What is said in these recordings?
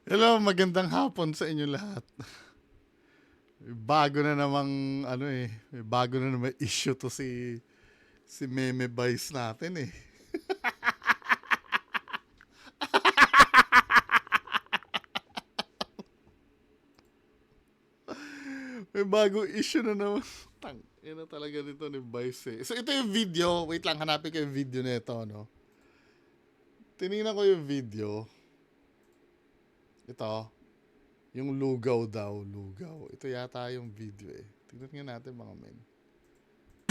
Hello, magandang hapon sa inyo lahat. Bago na namang may bago na namang issue to si Meme Vice natin eh. May bagong issue na naman. Yan na talaga nito ni Vice eh. So ito yung video, wait lang, hanapin ko yung video nito, no. Tinignan ko yung video. Ito, yung lugaw daw, lugaw. Ito yata yung video eh. Tingnan nga natin mga men.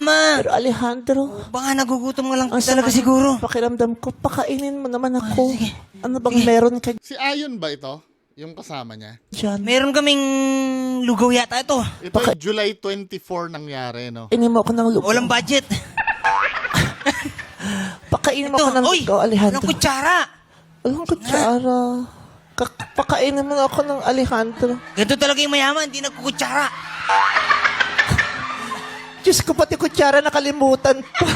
Ma! Pero Alejandro, Baka nagugutom ka lang ang talaga sama siguro. ng pakiramdam ko, pakainin mo naman ako. sige. Ano bang meron ka Si Ayon ba ito? Yung kasama niya? dyan? Meron kaming lugaw yata ito. Ito ay July 24 nangyari, no? Kainin mo ako ng lugaw. Walang budget. Pakainin mo Ito, ako ng oy! lugaw, Walang Alejandro. kutsara. Walang kutsara. Pakainin mo ako ng Alejandro. Ganito talaga yung mayaman, hindi nagkukutsara. Diyos ko, pati kutsara nakalimutan pa.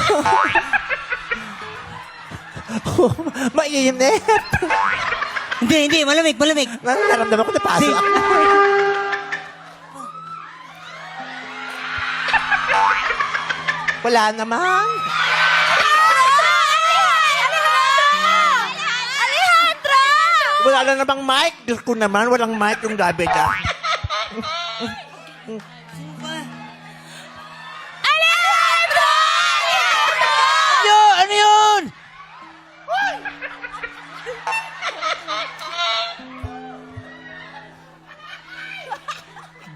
Mainit. Hindi, malamig. Naramdaman ko na paso ako. Wala naman. Alejandro! Wala na namang mic. Diyos ko naman, walang mic yung gabi na. Alejandro! Ano yun?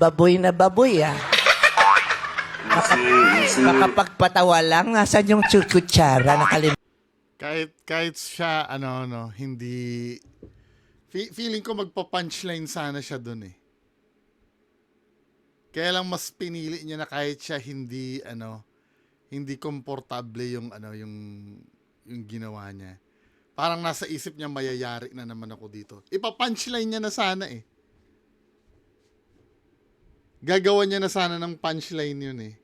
Baboy na baboy, ah. Makapagpatawa lang. Nasaan yung kutsara? Nakalimutan. Kahit siya, hindi... feeling ko magpa-punchline sana siya dun eh. Kaya lang mas pinili niya na kahit siya hindi komportable yung ginawa niya. Parang nasa isip niya mayayari na naman ako dito. Ipa-punchline niya na sana eh. Gagawa niya na sana ng punchline yun eh.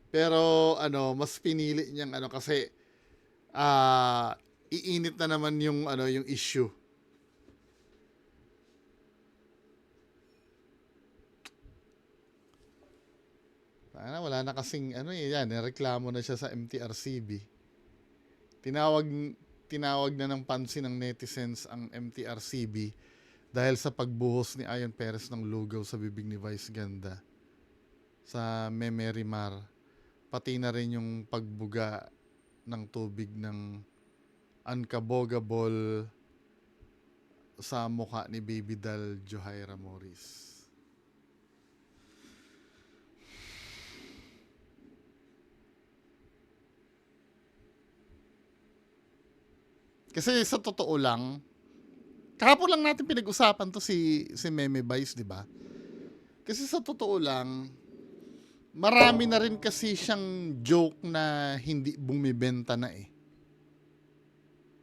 Pero mas pinili niyang kasi iinit na naman yung yung issue. Wala na kasing reklamo na siya sa MTRCB. Tinawag na ng pansin ng netizens ang MTRCB dahil sa pagbuhos ni Ayon Perez ng lugaw sa bibig ni Vice Ganda sa Meme Rimar, pati na rin yung pagbuga ng tubig ng unkabogable sa mukha ni Baby Dal Johaira Morris. Kasi sa totoo lang, kahapon lang natin pinag-usapan to si Meme Vice, di ba? Kasi sa totoo lang, marami na rin kasi siyang joke na hindi bumibenta na eh.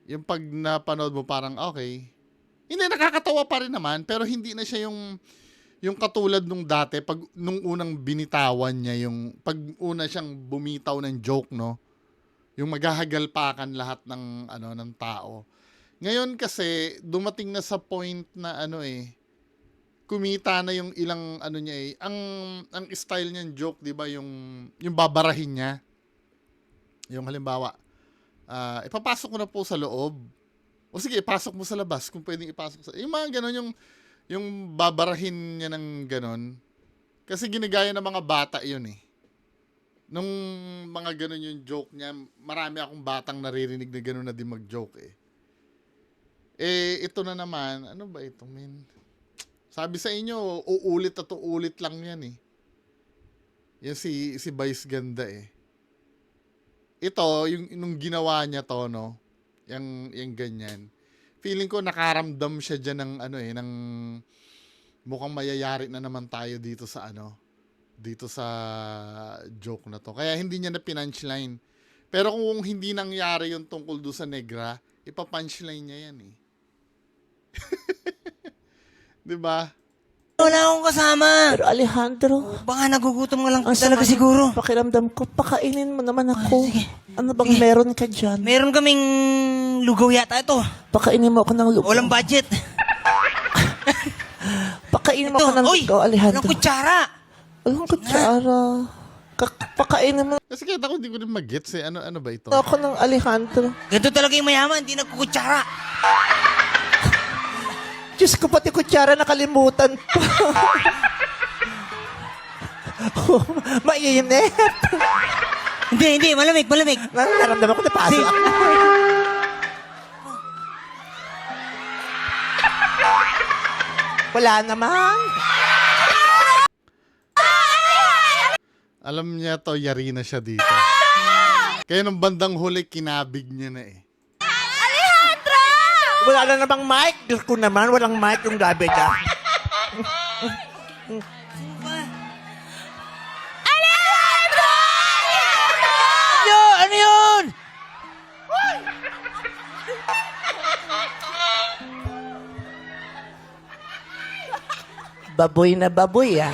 Yung pag napanood mo parang okay. Hindi, nakakatawa pa rin naman, pero hindi na siya yung katulad nung dati, nung unang binitawan niya, yung pag una siyang bumitaw ng joke, no? Yung maghahagalpakan lahat ng tao. Ngayon kasi, dumating na sa point na kumita na yung ilang niya eh. Ang style niyan joke, 'di ba, yung babarahin niya. Yung halimbawa, ipapasok ko na po sa loob. O sige, ipasok mo sa labas kung pwedeng ipasok sa. Yung mga ganun, yung babarahin niya ng ganun. Kasi ginagaya ng mga bata 'yun eh. Nung mga ganun yung joke niya, marami akong batang naririnig na ganun na din mag-joke eh. Ito na naman, ano ba ito, men? Sabi sa inyo, uulit at uulit lang yan eh. Yan si Vice Ganda eh. Ito, nung ginawa niya to, no? Yung ganyan. Feeling ko nakaramdam siya dyan ng ng mukhang mayayari na naman tayo dito sa dito sa joke na to. Kaya hindi niya na pinunchline. Pero kung hindi nangyari yung tungkol doon sa Negra, ipa-punchline niya yan eh. 'Di ba? Wala akong kasama. Pero Alejandro, Baka nagugutom ka lang ang sama talaga ng siguro. pakiramdam ko, pakainin mo naman ako. sige. Ano bang meron ka dyan? Meron kaming lugaw yata ito. Pakainin mo ako ng lugaw. Walang budget. Pakainin mo ako ng Uy! lugaw, Alejandro. Walang kutsara. Walang kutsara. Pakainin mo Kasi kahit ako hindi ko rin mag-gets eh. Ano ba ito? ako ng Alejandro. Ganito talaga yung mayaman, hindi nagkukutsara. Diyos ko, pati kutsara nakalimutan pa. Mainit. Hindi, malamig. Naramdaman ko na paso ako. Wala naman. Alam niya to, yari na siya dito. Kaya nung bandang huli, kinabig niya na eh. Wala na namang mic. Diyos ko naman, walang mic yung gabi na. Ano yun? Baboy na baboy, ah.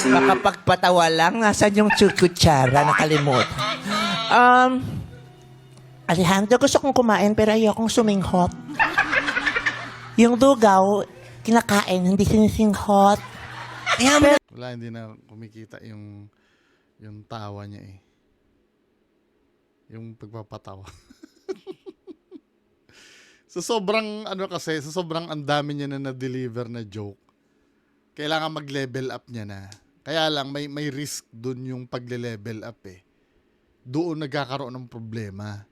Makapagpatawa lang. Nasaan yung kutsara? Nakalimut. Alejandro, gusto kong kumain pero ayokong suminghot. Yung lugaw, kinakain, hindi sinisinghot. Mayaman. Wala, hindi na kumikita yung tawa niya eh. Yung pagpapatawa. So sobrang sobrang ang dami niya na na-deliver na joke. Kailangan mag-level up niya na. Kaya lang may risk dun yung pagle-level up eh. Doon nagkakaroon ng problema.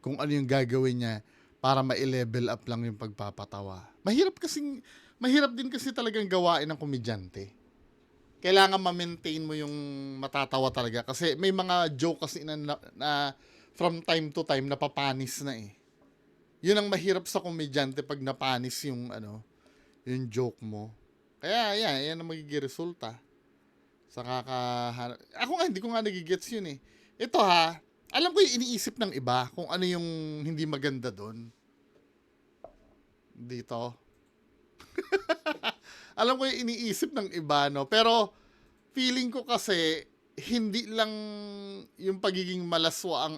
Kung ano yung gagawin niya para ma-level up lang yung pagpapatawa. Mahirap din kasi talagang gawain ng komedyante. Kailangan ma-maintain mo yung matatawa talaga kasi may mga joke kasi na from time to time napapanis na eh. Yun ang mahirap sa komedyante pag napanis yung yung joke mo. Kaya yan ang magiging resulta. Ako nga hindi ko nga nagigets yun eh. Ito alam ko yung iniisip ng iba kung ano yung hindi maganda doon. Dito. Alam ko yung iniisip ng iba, no? Pero feeling ko kasi hindi lang yung pagiging malaswa ang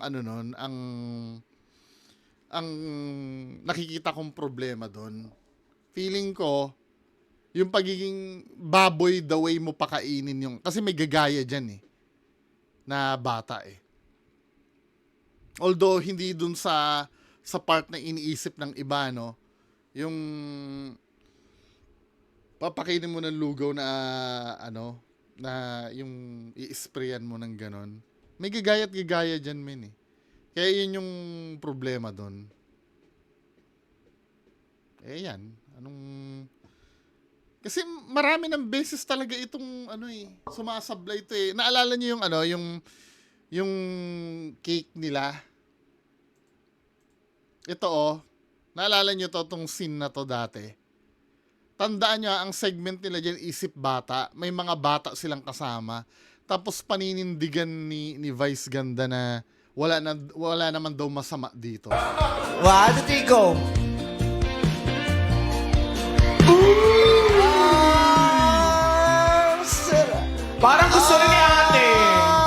ang nakikita kong problema doon. Feeling ko yung pagiging baboy the way mo pakainin yung kasi may gagaya diyan eh na bata eh. Although hindi dun sa part na iniisip ng iba, no? Yung papakainin mo ng lugaw na na yung i-sprayan mo ng ganon. May gagaya dyan, men eh. Kaya yun yung problema doon. Yan. Kasi marami ng beses talaga itong sumasablay ito eh. Naalala niyo yung yung cake nila. Ito naalala niyo tong scene na to dati. Tandaan niyo ang segment nila diyan isip bata. May mga bata silang kasama. Tapos paninindigan ni Vice Ganda na wala naman daw masama dito. 1, 2, 3, go! Parang gusto rin ni ate.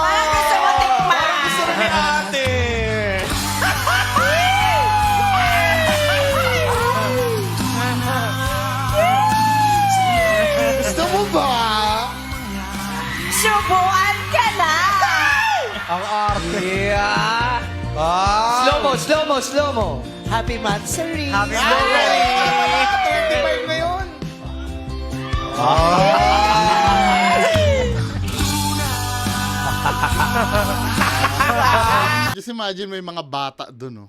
Parang gusto mo tikman. Gusto rin ni ate. Gusto mo ba? Subuan ka na. Ang arte. Yeah! Slow mo. Happy Mansari! Happy birthday. 35 na yun. Just imagine may mga bata doon,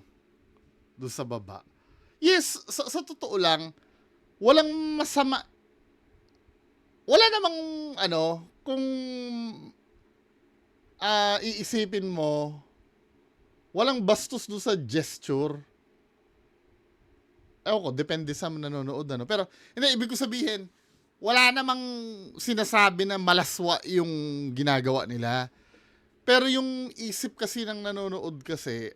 doon sa baba. Yes, sa totoo lang, walang masama. Wala namang kung iisipin mo, walang bastos doon sa gesture. Ewan ko, depende sa nanonood, Pero, hindi, ibig ko sabihin, wala namang sinasabi na malaswa yung ginagawa nila. Pero yung isip kasi ng nanonood kasi,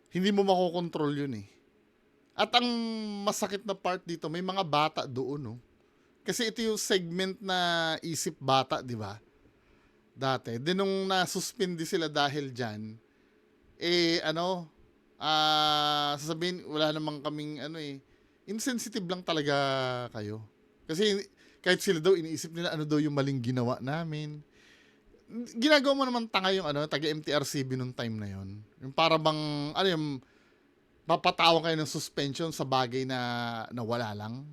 hindi mo makokontrol yun eh. At ang masakit na part dito, may mga bata doon, no? Kasi ito yung segment na isip bata, di ba? Dati. Din nung nasuspindi sila dahil dyan, sasabihin, wala namang kaming, insensitive lang talaga kayo. Kasi kahit sila daw, iniisip nila, ano daw yung maling ginawa namin. Ginagawa mo naman tanga yung, taga-MTRCB nung time na yon. Yung para bang, papatawan kayo ng suspension sa bagay na wala lang.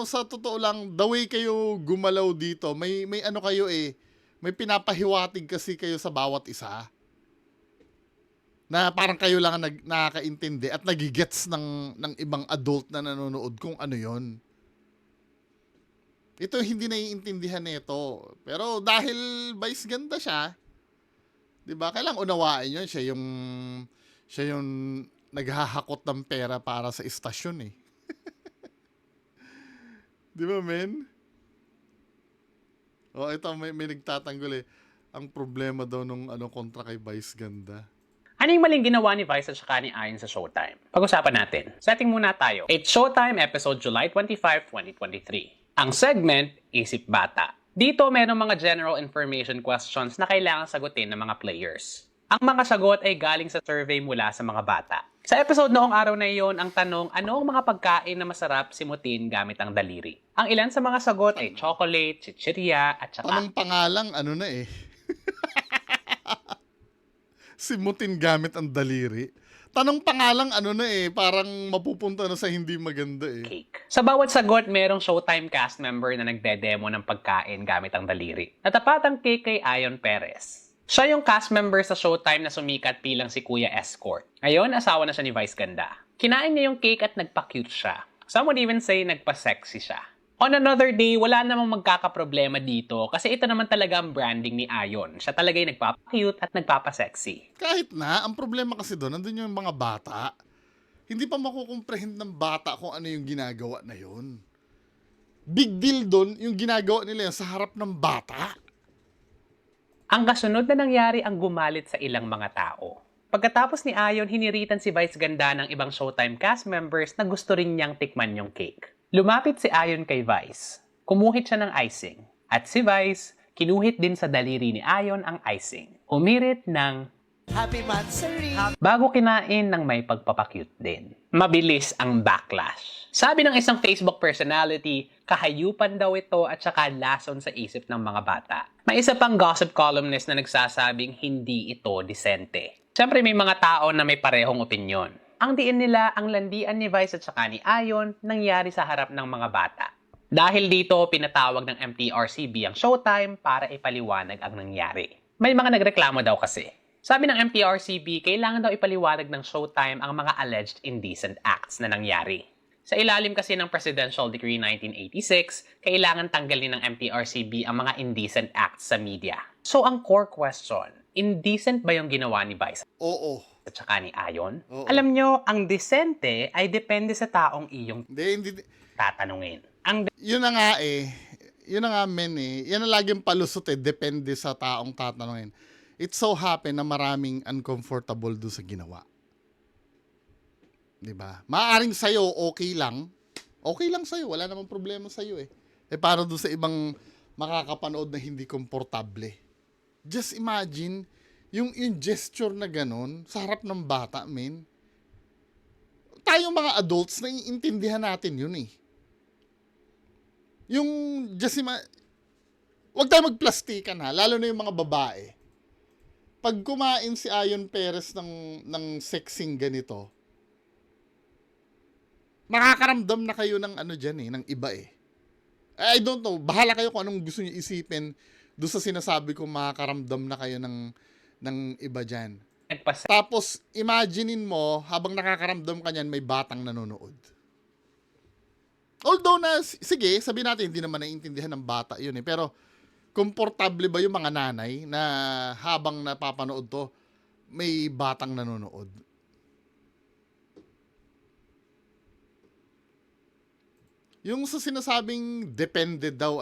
Sa totoo lang, the way kayo gumalaw dito, may may pinapahiwatig kasi kayo sa bawat isa. Na parang kayo lang ang nakakaintindi at nagigets ng ibang adult na nanonood kung ano yon. Ito hindi naiintindihan nito. Pero dahil vice ganda siya, 'di ba? Kailangang unawain 'yon, siya yung naghahakot ng pera para sa istasyon eh. 'Di ba, men? Oh, ito may nagtatanggol eh. Ang problema daw nung kontra kay Vice ganda. Ano yung maling ginawa ni Vice at saka ni Ayon sa Showtime? Pag-usapan natin. Setting muna tayo. It's Showtime episode July 25, 2023. Ang segment, Isip Bata. Dito merong mga general information questions na kailangan sagutin ng mga players. Ang mga sagot ay galing sa survey mula sa mga bata. Sa episode noong araw na iyon, ang tanong, ano ang mga pagkain na masarap simutin gamit ang daliri? Ang ilan sa mga sagot ay chocolate, chichirya, at saka... Tanong pangalang simutin gamit ang daliri. Tanong pangalang parang mapupunta na sa hindi maganda eh. Cake. Sa bawat sagot, merong Showtime cast member na nagde-demo ng pagkain gamit ang daliri. Natapat ang cake kay Ayon Perez. Siya yung cast member sa Showtime na sumikat bilang si Kuya Escort. Ngayon, asawa na siya ni Vice Ganda. Kinain niya yung cake at nagpa-cute siya. Some would even say nagpa-sexy siya. On another day, wala namang magkakaproblema dito kasi ito naman talaga ang branding ni Ayon. Siya talaga yung nagpapa-cute at nagpapa-sexy. Kahit na, ang problema kasi doon, nandun yung mga bata. Hindi pa makukomprehend ng bata kung ano yung ginagawa na yun. Big deal doon, yung ginagawa nila yan sa harap ng bata. Ang kasunod na nangyari ang gumalit sa ilang mga tao. Pagkatapos ni Ayon, hiniritan si Vice Ganda ng ibang Showtime cast members na gusto rin niyang tikman yung cake. Lumapit si Ayon kay Vice. Kumuhit siya ng icing. At si Vice, kinuhit din sa daliri ni Ayon ang icing. Umirit ng Happy Mansari! bago kinain ng may pagpapakute din. Mabilis ang backlash. Sabi ng isang Facebook personality, kahayupan daw ito at saka lason sa isip ng mga bata. May isa pang gossip columnist na nagsasabing hindi ito disente. Siyempre may mga tao na may parehong opinyon. Ang diin nila, ang landian ni Vice at saka ni Ayon nangyari sa harap ng mga bata. Dahil dito, pinatawag ng MTRCB ang Showtime para ipaliwanag ang nangyari. May mga nagreklamo daw kasi. Sabi ng MTRCB, kailangan daw ipaliwanag ng Showtime ang mga alleged indecent acts na nangyari. Sa ilalim kasi ng Presidential Decree 1986, kailangan tanggalin ng MTRCB ang mga indecent acts sa media. So ang core question, indecent ba yung ginawa ni Vice Oo. at saka ni Ayon? Oo. Alam nyo, ang decente ay depende sa taong iyong Hindi. tatanungin. Ang Yun na nga eh. Yun na nga, men eh. Yan ang laging palusot eh. Depende sa taong tatanungin. It so happen na maraming uncomfortable doon sa ginawa. Diba? Maaring sa'yo, okay lang. Okay lang sa'yo. Wala namang problema sa'yo eh. Eh, para doon sa ibang makakapanood na hindi komportable. Just imagine, yung gesture na ganun, sa harap ng bata, men. Tayong mga adults, naiintindihan natin yun eh. Yung, wag tayo magplastikan ha, lalo na yung mga babae. Pag kumain si Ayon Perez ng sexing ganito, makakaramdam na kayo ng dyan eh, ng iba eh. I don't know, bahala kayo kung anong gusto niyo isipin doon sa sinasabi ko, makakaramdam na kayo ng iba dyan. Tapos, imaginein mo, habang nakakaramdam ka niyan, may batang nanonood. Although sige, sabihin natin, hindi naman naiintindihan ng bata yun eh. Pero, komportable ba yung mga nanay na habang napapanood to, may batang nanonood? Yung sa sinasabing depende daw,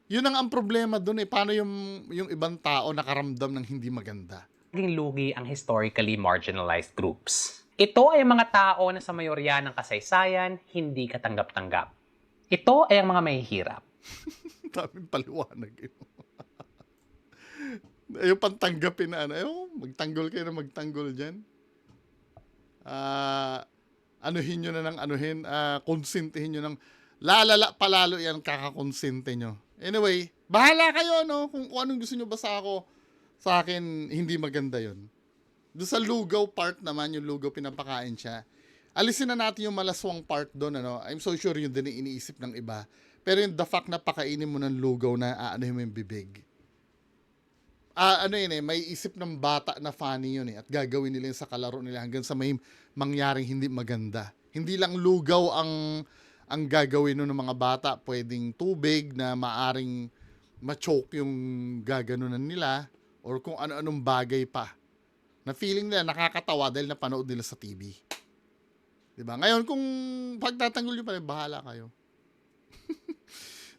yun ang problema dun eh. Paano yung ibang tao nakaramdam ng hindi maganda? naging lugi ang historically marginalized groups. Ito ay ang mga tao na sa mayorya ng kasaysayan hindi katanggap-tanggap. Ito ay ang mga mahihirap. Daming paliwanag yun. Ayaw pang tanggapin na ano. Ayaw, magtanggol kayo na magtanggol dyan. Anuhin nyo na ng anuhin. Konsintihin nyo ng lalala palalo yan kakakonsente nyo. Anyway, bahala kayo, no? Kung anong gusto nyo basta ako. Sa akin, hindi maganda yon. Doon sa lugaw part naman, yung lugaw pinapakain siya. Alisin na natin yung malaswang part doon, ano? I'm so sure yun din yung iniisip ng iba. Pero yung the fact na pakainin mo ng lugaw na aanohin mo yung bibig. Ano yun may isip ng bata na funny yun at gagawin nila yun sa kalaro nila hanggang sa may mangyaring hindi maganda. Hindi lang lugaw ang gagawin nun ng mga bata, pwedeng tubig na maaring ma-choke yung gaganunan nila or kung ano-anong bagay pa. Na feeling nila nakakatawa dahil napanood nila sa TV. Diba? Ngayon, kung pagtatanggol nyo pa rin, bahala kayo.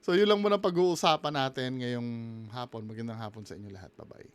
So, yun lang muna pag-uusapan natin ngayong hapon. Magandang hapon sa inyo lahat. Bye-bye.